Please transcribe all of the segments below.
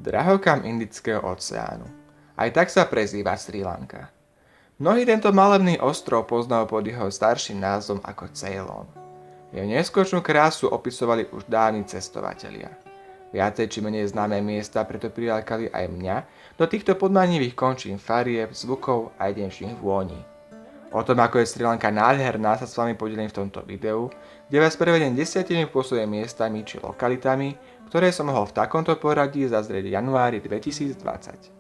drahokam Indického oceánu. Aj tak sa prezýva Srí Lanka. Mnohí tento malebný ostrov poznajú pod jeho starším názvom ako Ceylon. Jeho neskutočnú krásu opisovali už dávni cestovatelia. Viacej či menej známe miesta preto prilákali aj mňa do týchto podmanivých končín farieb, zvukov a jedinečných vôní. O tom, ako je Srí Lanka nádherná, sa s vami podelím v tomto videu, kde vás prevedem 10 pôsobnými miestami či lokalitami, ktoré som mohol v takomto poradí zazrieť v januári 2020.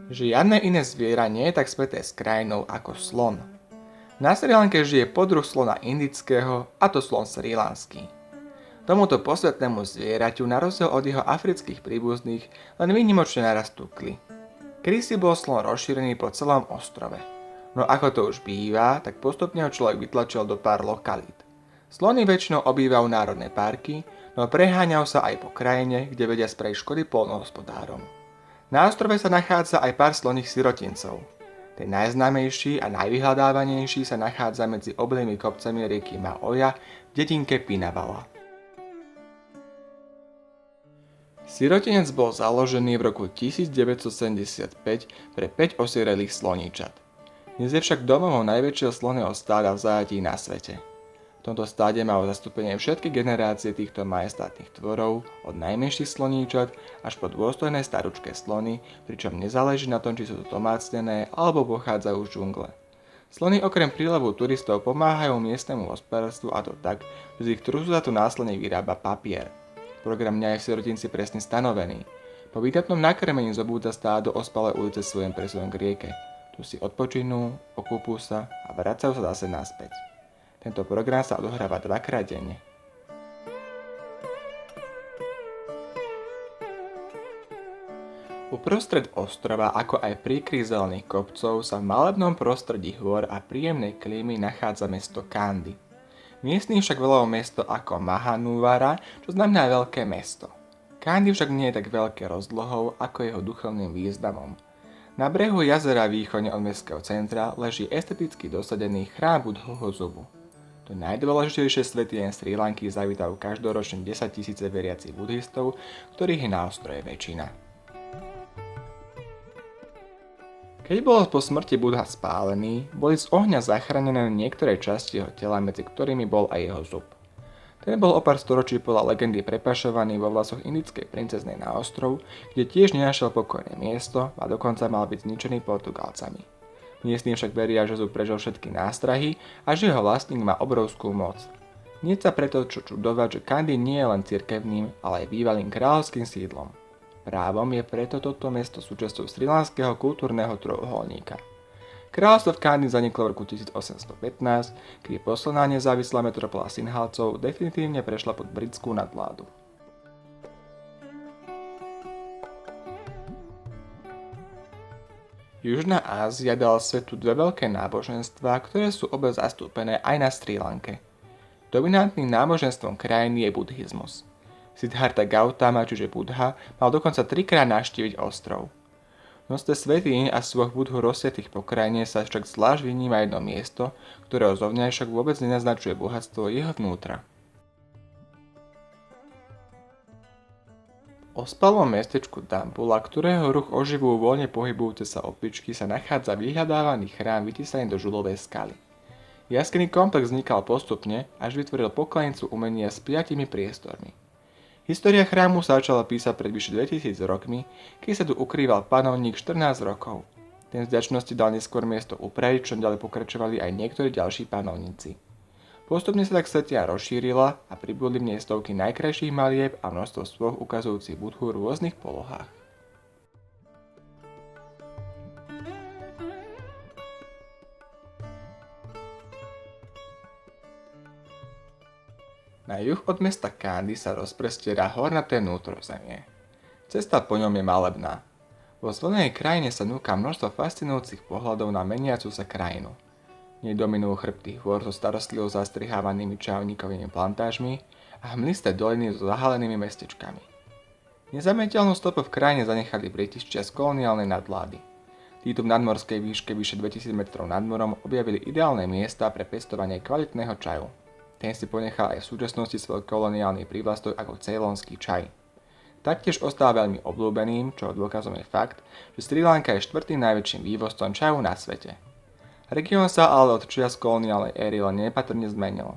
Žiadne iné zviera nie je tak späté s krajinou ako slon. Na Srí Lanke žije podruh slona indického, a to slon srílanský. Tomuto posvetnému zvieraťu na rozdiel od jeho afrických príbuzných len výnimočne narastú kly. Kedysi bol slon rozšírený po celom ostrove. No ako to už býva, tak postupne ho človek vytlačil do pár lokalít. Slony väčšinou obývajú národné parky, no preháňajú sa aj po krajine, kde vedia spraviť škody poľnohospodárom. Na ostrove sa nachádza aj pár sloných sirotincov. Ten najznámejší a najvyhľadávanejší sa nachádza medzi obilnými kopcami rieky Maoja v dedinke Pinavala. Sirotinec bol založený v roku 1975 pre 5 osirelých sloníčat. Dnes je však domovom najväčšieho slonného stáda v zajatí na svete. V tomto stáde majú zastúpenie všetky generácie týchto majestátnych tvorov, od najmenších sloníčat až po dôstojné staručké slony, pričom nezáleží na tom, či sú to domácnené alebo pochádzajú z džungle. Slony okrem prílevu turistov pomáhajú miestnemu hospodárstvu, a to tak, že z ich trusu sa tu následne vyrába papier. Program dňa je v sirotinci presne stanovený. Po výdatnom nakrmení zobúdza stádo ospalé ulice svojim presunom k rieke. Tu si odpočinú, okúpú sa a vracajú sa zase naspäť. Tento program sa odohráva 2-krát denne. Uprostred ostrova, ako aj príkry zelených kopcov, sa v malebnom prostredí hôr a príjemnej klímy nachádza mesto Kandy. Miestni však volajú mesto ako Mahanúvara, čo znamená veľké mesto. Kandy však nie je tak veľké rozlohou ako jeho duchovným významom. Na brehu jazera východne od mestského centra leží esteticky dosadený chrám Budhovho zubu. To najdôležitejšie svätyne Srí Lanky zavítajú každoročne 10 000 veriacich budhistov, ktorých je na ostrove väčšina. Keď bol po smrti Buddha spálený, boli z ohňa zachránené niektoré časti jeho tela, medzi ktorými bol aj jeho zub. Ten bol o pár storočí podľa legendy prepašovaný vo vlasoch indickej princeznej na ostrov, kde tiež nenašiel pokojné miesto a dokonca mal byť zničený Portugalcami. Miestni však veria, že zub prežil všetky nástrahy a že jeho vlastník má obrovskú moc. Nie sa preto čo čudovať, že Kandy nie je len cirkevným, ale aj bývalým kráľovským sídlom. Právom je preto toto mesto súčasťou srilanského kultúrneho trojuholníka. Kráľovstvo v Kandy zaniklo v roku 1815, kedy posledná nezávislá metropola Sinhalcov definitívne prešla pod britskú nadvládu. Južná Ázia dala svetu dve veľké náboženstvá, ktoré sú obe zastúpené aj na Srí Lanke. Dominantným náboženstvom krajiny je buddhizmus. Siddhartha Gautama, čiže Buddha, mal dokonca 3-krát navštíviť ostrov. V množstve svätýň a svoch Buddhu rozsiatých po krajine sa však zvlášť vyníma jedno miesto, ktorého zovňajšok vôbec nenaznačuje bohatstvo jeho vnútra. V ospalom mestečku Dambulla, ktorého ruch oživujú voľne pohybujúce sa opičky, sa nachádza vyhľadávaný chrám vytesaný do žulovej skaly. Jaskyný komplex vznikal postupne, až vytvoril pokladnicu umenia s 5 priestormi. História chrámu sa začala písať pred vyše 2000 rokmi, keď sa tu ukrýval panovník 14 rokov. Ten z vďačnosti dal neskôr miesto upraviť, čom ďalej pokračovali aj niektorí ďalší panovníci. Postupne sa tak svetia rozšírila a pribudli v nej stovky najkrajších malieb a množstvo svoch ukazujúcich Buddhu v rôznych polohách. Na juh od mesta Kandy sa rozprestiera hornaté vnútrozemie. Cesta po ňom je malebná. Vo zvolenej krajine sa núka množstvo fascinujúcich pohľadov na meniacu sa krajinu. V nej dominujú chrbty hôr so starostlivo zastrihávanými čajovníkovými plantážmi a hmlisté doliny so zahalenými mestečkami. Nezameteľnú stopu v krajine zanechali Briti z čias koloniálnej nadvlády. Títo v nadmorskej výške vyše 2000 metrov nad morom objavili ideálne miesta pre pestovanie kvalitného čaju. Ten si ponechal aj v súčasnosti svoj koloniálny prívlastok ako ceylonský čaj. Taktiež ostáva veľmi obľúbeným, čo dôkazom je fakt, že Srí Lanka je štvrtým najväčším vývozcom čaju na svete. Región sa ale od čias koloniálnej éry len nepatrne zmenil.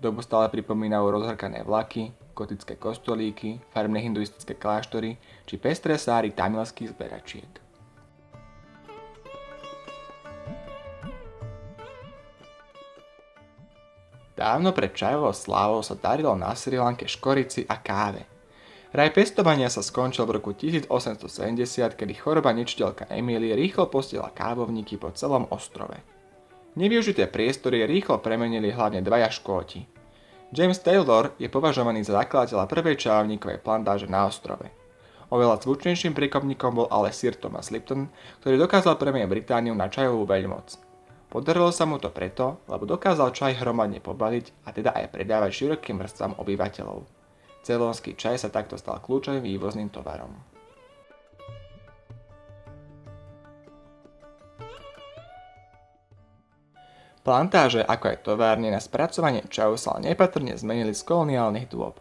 Dobu stále pripomínajú rozhrkané vlaky, gotické kostolíky, farebné hinduistické kláštory či pestré sáry tamilských zberačiek. Dávno pred čajovou slávou sa darilo na Srí Lanke škorici a káve. Raj pestovania sa skončil v roku 1870, kedy choroba nečiteľka Emílie rýchlo postihla kávovníky po celom ostrove. Nevyužité priestory rýchlo premenili hlavne dvaja Škóti. James Taylor je považovaný za zakladateľa prvej čajovníkovej plantáže na ostrove. Oveľa zvučnejším príkopníkom bol ale Sir Thomas Lipton, ktorý dokázal premeniť Britániu na čajovú veľmoc. Podarilo sa mu to preto, lebo dokázal čaj hromadne pobaliť a teda aj predávať širokým vrstvám obyvateľov. Ceylonský čaj sa takto stal kľúčovým vývozným tovarom. Plantáže ako aj továrne na spracovanie čaju sa nepatrne zmenili z koloniálnych dôb.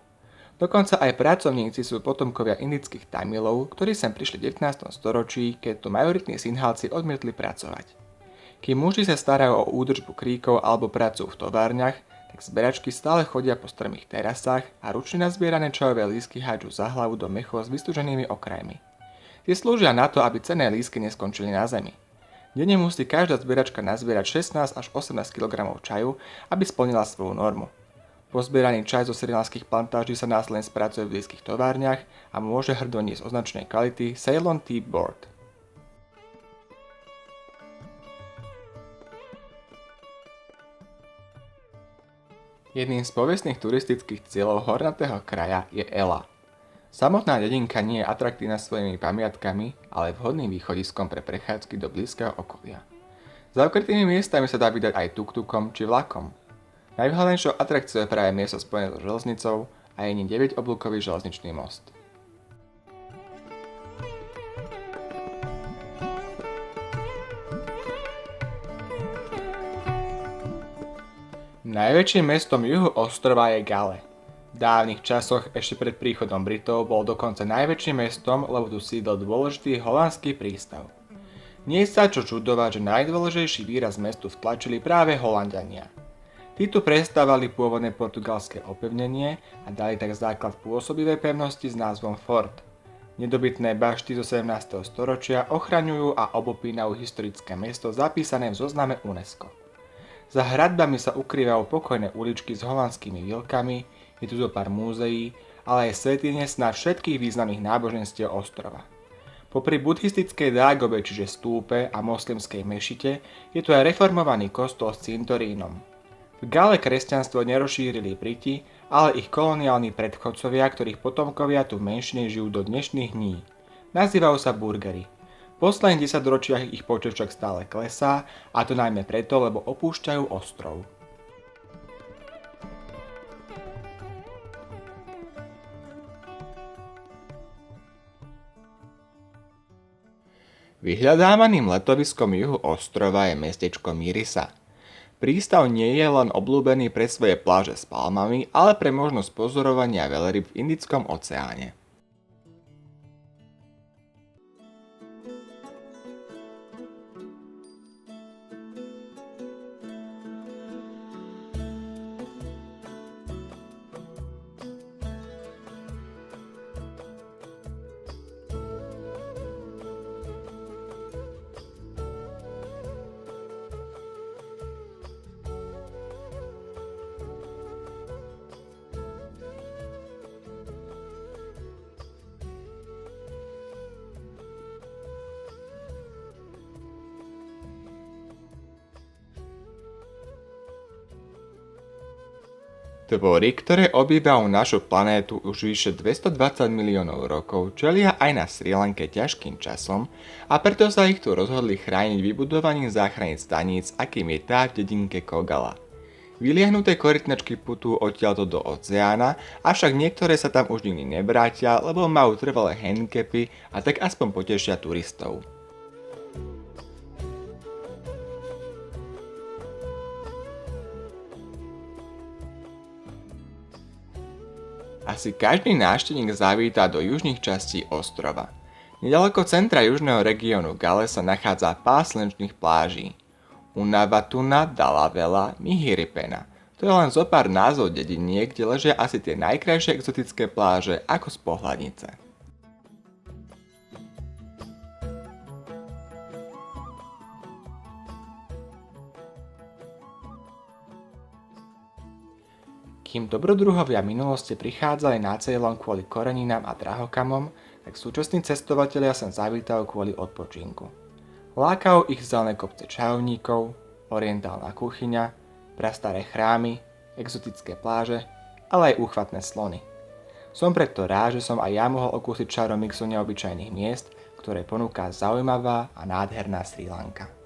Dokonca aj pracovníci sú potomkovia indických Tamilov, ktorí sem prišli v 19. storočí, keď tu majoritní Sinhalci odmietli pracovať. Kým muži sa starajú o údržbu kríkov alebo pracujú v továrniach, tak zberačky stále chodia po strmých terasách a ručne nazbierané čajové lístky hádžu za hlavu do mechov s vystúženými okrajmi. Tie slúžia na to, aby cenné lístky neskončili na zemi. Denne musí každá zbieračka nazbierať 16 až 18 kg čaju, aby splnila svoju normu. Pozbieraný čaj zo srilanských plantáží sa následne spracuje v blízkych továrniach a môže hrdo niesť označnej kvality Ceylon Tea Board. Jedným z povestných turistických cieľov hornatého kraja je Ela. Samotná dedinka nie je atraktívna svojimi pamiatkami, ale vhodným východiskom pre prechádzky do blízkeho okolia. Za ukrytými miestami sa dá vydať aj tuk-tukom či vlakom. Najvhodnejšou atrakciou je práve miesto spojené so železnicou a je 9-oblúkový železničný most. Najväčším mestom juhu ostrova je Gale. V dávnych časoch, ešte pred príchodom Britov, bol dokonca najväčším mestom, lebo tu sídlil dôležitý holandský prístav. Nie sa čo čudovať, že najdôležitejší výraz mestu vtlačili práve Holanďania. Tí tu prestávali pôvodné portugalské opevnenie a dali tak základ pôsobivej pevnosti s názvom Fort. Nedobytné bašty zo 17. storočia ochraňujú a obopínajú historické mesto zapísané v zozname UNESCO. Za hradbami sa ukrývajú pokojné uličky s holandskými vilkami, je tu zo pár múzeí, ale aj svätyne snáď všetkých významných náboženstiev ostrova. Popri buddhistickej dágobe, čiže stúpe a moslimskej mešite, je tu aj reformovaný kostol s cintorínom. V Gale kresťanstvo nerozšírili Briti, ale ich koloniálni predchodcovia, ktorých potomkovia tu v menšine žijú do dnešných dní. Nazývajú sa burgeri. V posledných 10 ročiach ich počet však stále klesá, a to najmä preto, lebo opúšťajú ostrov. Vyhľadávaným letoviskom juhu ostrova je mestečko Mirisa. Prístav nie je len obľúbený pre svoje pláže s palmami, ale pre možnosť pozorovania veľryb v Indickom oceáne. Tvory, ktoré obývajú našu planétu už vyše 220 miliónov rokov, čelia aj na Srí Lanke ťažkým časom a preto sa ich tu rozhodli chrániť vybudovaním záchranných staníc, akým je tá v dedinke Kogala. Vyliahnuté korytnačky putú odtiaľto do oceána, avšak niektoré sa tam už nikdy nebrátia, lebo majú trvalé handicapy a tak aspoň potešia turistov. Asi každý návštevník zavítá do južných častí ostrova. Nedaleko centra južného regiónu Gale sa nachádza pás slnečných pláží. Unavatuna, Dalavela, Mihiripena. To je len zo pár názov dediniek, kde ležia asi tie najkrajšie exotické pláže ako z pohľadnice. Kým dobrodruhovia minulosti prichádzali na Ceylon kvôli koreninám a drahokamom, tak súčasní cestovatelia sem zavítajú kvôli odpočinku. Lákajú ich zelené kopce čarovníkov, orientálna kuchyňa, prastaré chrámy, exotické pláže, ale aj úchvatné slony. Som preto rád, že som aj ja mohol okúsiť čaro mixu neobyčajných miest, ktoré ponúka zaujímavá a nádherná Srí Lanka.